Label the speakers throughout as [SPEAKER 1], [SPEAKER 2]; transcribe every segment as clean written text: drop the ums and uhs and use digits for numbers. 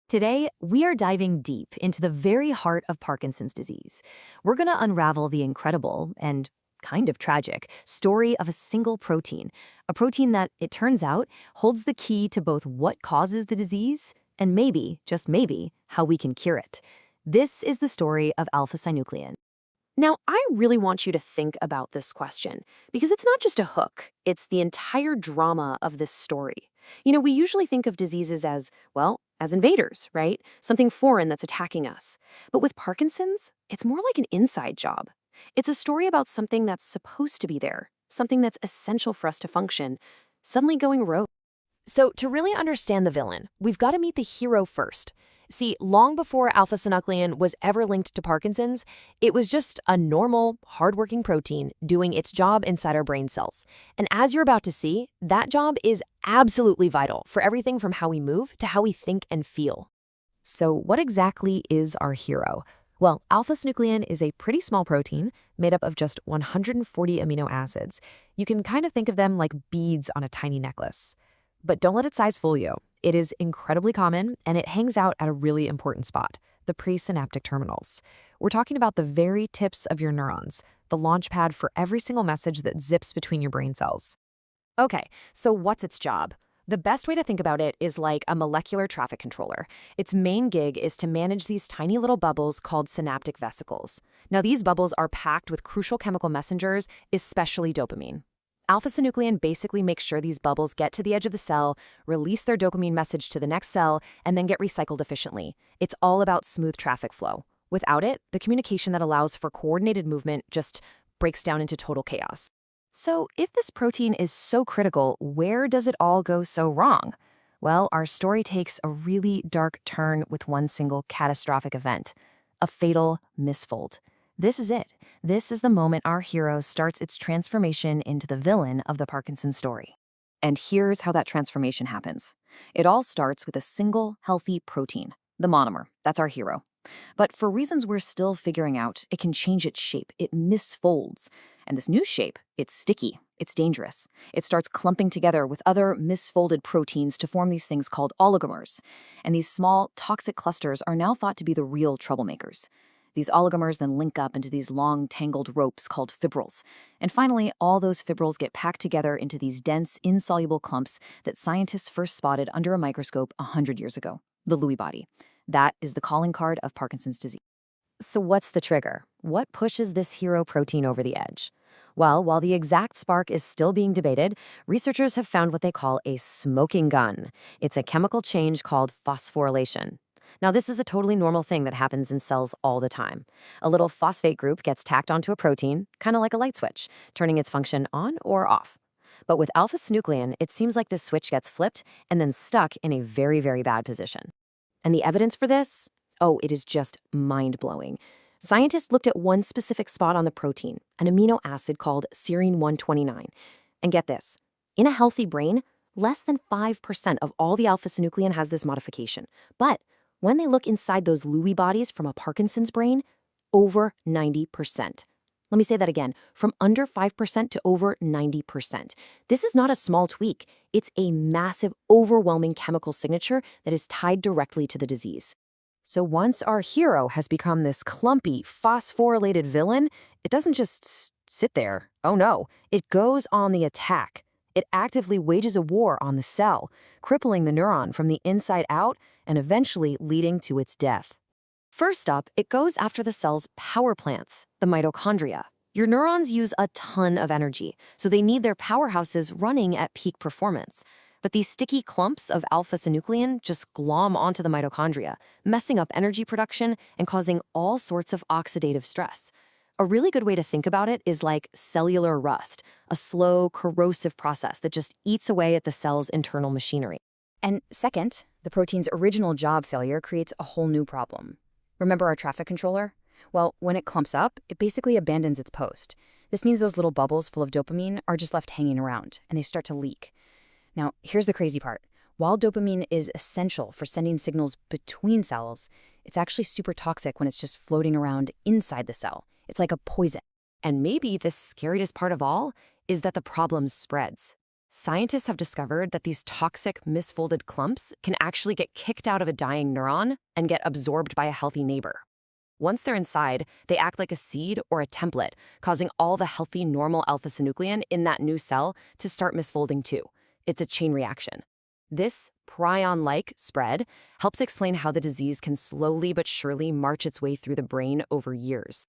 [SPEAKER 1] Today, we are diving deep into the very heart of Parkinson's disease. We're going to unravel the incredible and kind of tragic story of a single protein, a protein that, it turns out, holds the key to both what causes the disease and maybe, just maybe, how we can cure it. This is the story of alpha-synuclein.
[SPEAKER 2] Now, I really want you to think about this question because it's not just a hook, it's the entire drama of this story. We usually think of diseases as, well, as invaders, right? Something foreign that's attacking us. But with Parkinson's, it's more like an inside job. It's a story about something that's supposed to be there, something that's essential for us to function, suddenly going rogue. So, to really understand the villain, we've got to meet the hero first. See, long before alpha-synuclein was ever linked to Parkinson's, it was just a normal, hardworking protein doing its job inside our brain cells. And as you're about to see, that job is absolutely vital for everything from how we move to how we think and feel.
[SPEAKER 1] So, what exactly is our hero? Well, alpha-synuclein is a pretty small protein made up of just 140 amino acids. You can kind of think of them like beads on a tiny necklace. But don't let its size fool you. It is incredibly common, and it hangs out at a really important spot, the presynaptic terminals. We're talking about the very tips of your neurons, the launch pad for every single message that zips between your brain cells.
[SPEAKER 2] Okay, so what's its job? The best way to think about it is like a molecular traffic controller. Its main gig is to manage these tiny little bubbles called synaptic vesicles. Now, these bubbles are packed with crucial chemical messengers, especially dopamine. Alpha-synuclein basically makes sure these bubbles get to the edge of the cell, release their dopamine message to the next cell, and then get recycled efficiently. It's all about smooth traffic flow. Without it, the communication that allows for coordinated movement just breaks down into total chaos. So, if this protein is so critical, where does it all go so wrong? Well, our story takes a really dark turn with one single catastrophic event, a fatal misfold. This is it. This is the moment our hero starts its transformation into the villain of the Parkinson story. And here's how that transformation happens. It all starts with a single healthy protein, the monomer. That's our hero. But for reasons we're still figuring out, it can change its shape. It misfolds. And this new shape, it's sticky. It's dangerous. It starts clumping together with other misfolded proteins to form these things called oligomers. And these small, toxic clusters are now thought to be the real troublemakers. These oligomers then link up into these long, tangled ropes called fibrils. And finally, all those fibrils get packed together into these dense, insoluble clumps that scientists first spotted under a microscope 100 years ago, the Lewy body. That is the calling card of Parkinson's disease. So what's the trigger? What pushes this hero protein over the edge? Well, while the exact spark is still being debated, researchers have found what they call a smoking gun. It's a chemical change called phosphorylation. Now, this is a totally normal thing that happens in cells all the time. A little phosphate group gets tacked onto a protein, kind of like a light switch, turning its function on or off. But with alpha-synuclein, it seems like this switch gets flipped and then stuck in a very, very bad position. And the evidence for this? Oh, it is just mind-blowing. Scientists looked at one specific spot on the protein, an amino acid called serine 129. And get this, in a healthy brain, less than 5% of all the alpha-synuclein has this modification. But when they look inside those Lewy bodies from a Parkinson's brain, over 90%. Let me say that again, from under 5% to over 90%. This is not a small tweak. It's a massive, overwhelming chemical signature that is tied directly to the disease. So once our hero has become this clumpy, phosphorylated villain, it doesn't just sit there. Oh no, it goes on the attack. It actively wages a war on the cell, crippling the neuron from the inside out and eventually leading to its death. First up, it goes after the cell's power plants, the mitochondria. Your neurons use a ton of energy, so they need their powerhouses running at peak performance. But these sticky clumps of alpha-synuclein just glom onto the mitochondria, messing up energy production and causing all sorts of oxidative stress. A really good way to think about it is like cellular rust, a slow, corrosive process that just eats away at the cell's internal machinery. And second, the protein's original job failure creates a whole new problem. Remember our traffic controller? Well, when it clumps up, it basically abandons its post. This means those little bubbles full of dopamine are just left hanging around, and they start to leak. Now, here's the crazy part. While dopamine is essential for sending signals between cells, it's actually super toxic when it's just floating around inside the cell. It's like a poison. And maybe the scariest part of all is that the problem spreads. Scientists have discovered that these toxic, misfolded clumps can actually get kicked out of a dying neuron and get absorbed by a healthy neighbor. Once they're inside, they act like a seed or a template, causing all the healthy, normal alpha-synuclein in that new cell to start misfolding too. It's a chain reaction. This prion-like spread helps explain how the disease can slowly but surely march its way through the brain over years.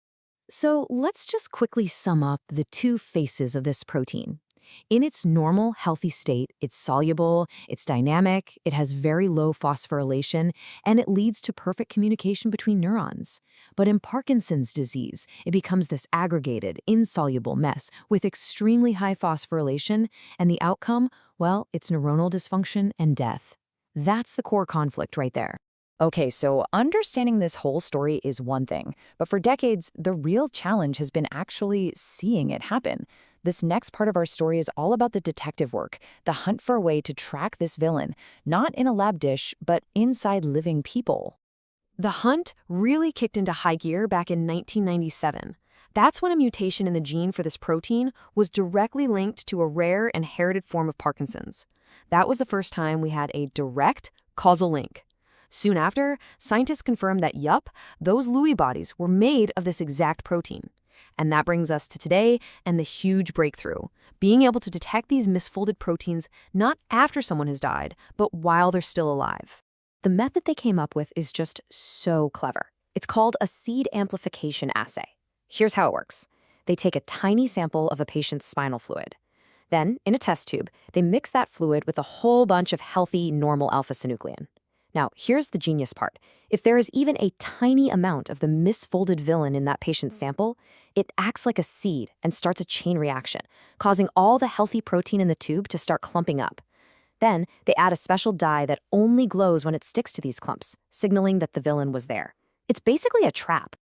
[SPEAKER 1] So let's just quickly sum up the two faces of this protein. In its normal, healthy state, it's soluble, it's dynamic, it has very low phosphorylation, and it leads to perfect communication between neurons. But in Parkinson's disease, it becomes this aggregated, insoluble mess with extremely high phosphorylation, and the outcome, well, it's neuronal dysfunction and death. That's the core conflict right there.
[SPEAKER 2] Okay, so understanding this whole story is one thing, but for decades, the real challenge has been actually seeing it happen. This next part of our story is all about the detective work, the hunt for a way to track this villain, not in a lab dish, but inside living people. The hunt really kicked into high gear back in 1997. That's when a mutation in the gene for this protein was directly linked to a rare inherited form of Parkinson's. That was the first time we had a direct causal link. Soon after, scientists confirmed that, yup, those Lewy bodies were made of this exact protein. And that brings us to today and the huge breakthrough, being able to detect these misfolded proteins not after someone has died, but while they're still alive.
[SPEAKER 1] The method they came up with is just so clever.
[SPEAKER 2] It's called a seed amplification assay. Here's how it works. They take a tiny sample of a patient's spinal fluid. Then, in a test tube, they mix that fluid with a whole bunch of healthy, normal alpha-synuclein. Now, here's the genius part. If there is even a tiny amount of the misfolded villain in that patient's sample, it acts like a seed and starts a chain reaction, causing all the healthy protein in the tube to start clumping up. Then, they add a special dye that only glows when it sticks to these clumps, signaling that the villain was there. It's basically a trap.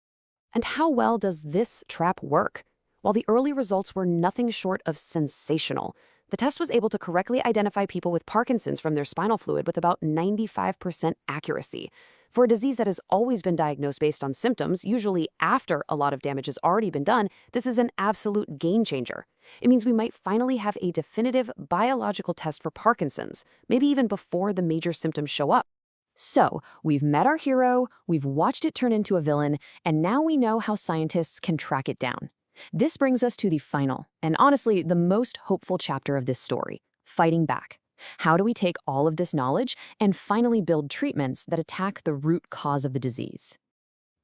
[SPEAKER 2] And how well does this trap work? While the early results were nothing short of sensational, the test was able to correctly identify people with Parkinson's from their spinal fluid with about 95% accuracy. For a disease that has always been diagnosed based on symptoms, usually after a lot of damage has already been done, this is an absolute game changer. It means we might finally have a definitive biological test for Parkinson's, maybe even before the major symptoms show up. So, we've met our hero, we've watched it turn into a villain, and now we know how scientists can track it down. This brings us to the final, and honestly, the most hopeful chapter of this story, fighting back. How do we take all of this knowledge and finally build treatments that attack the root cause of the disease?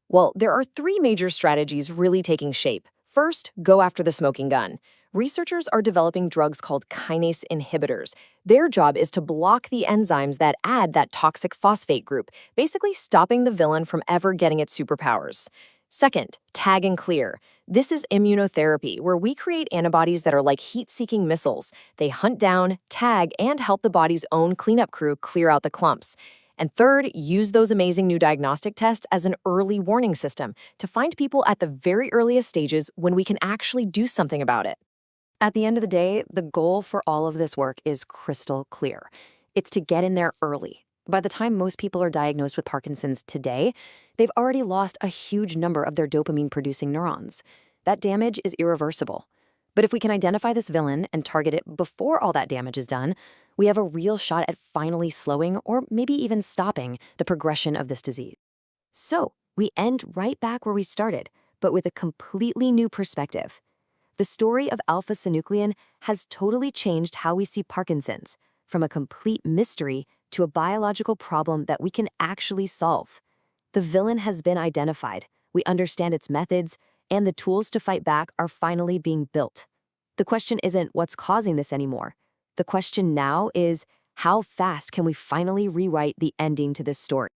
[SPEAKER 2] Well, there are three major strategies really taking shape. First, go after the smoking gun. Researchers are developing drugs called kinase inhibitors. Their job is to block the enzymes that add that toxic phosphate group, basically stopping the villain from ever getting its superpowers. Second, tag and clear. This is immunotherapy, where we create antibodies that are like heat-seeking missiles. They hunt down, tag, and help the body's own cleanup crew clear out the clumps. And third, use those amazing new diagnostic tests as an early warning system to find people at the very earliest stages when we can actually do something about it. At the end of the day, the goal for all of this work is crystal clear. It's to get in there early. By the time most people are diagnosed with Parkinson's today, they've already lost a huge number of their dopamine-producing neurons. That damage is irreversible. But if we can identify this villain and target it before all that damage is done, we have a real shot at finally slowing or maybe even stopping the progression of this disease. So, we end right back where we started, but with a completely new perspective. The story of alpha-synuclein has totally changed how we see Parkinson's, from a complete mystery to a biological problem that we can actually solve. The villain has been identified, we understand its methods, and the tools to fight back are finally being built. The question isn't what's causing this anymore. The question now is, how fast can we finally rewrite the ending to this story?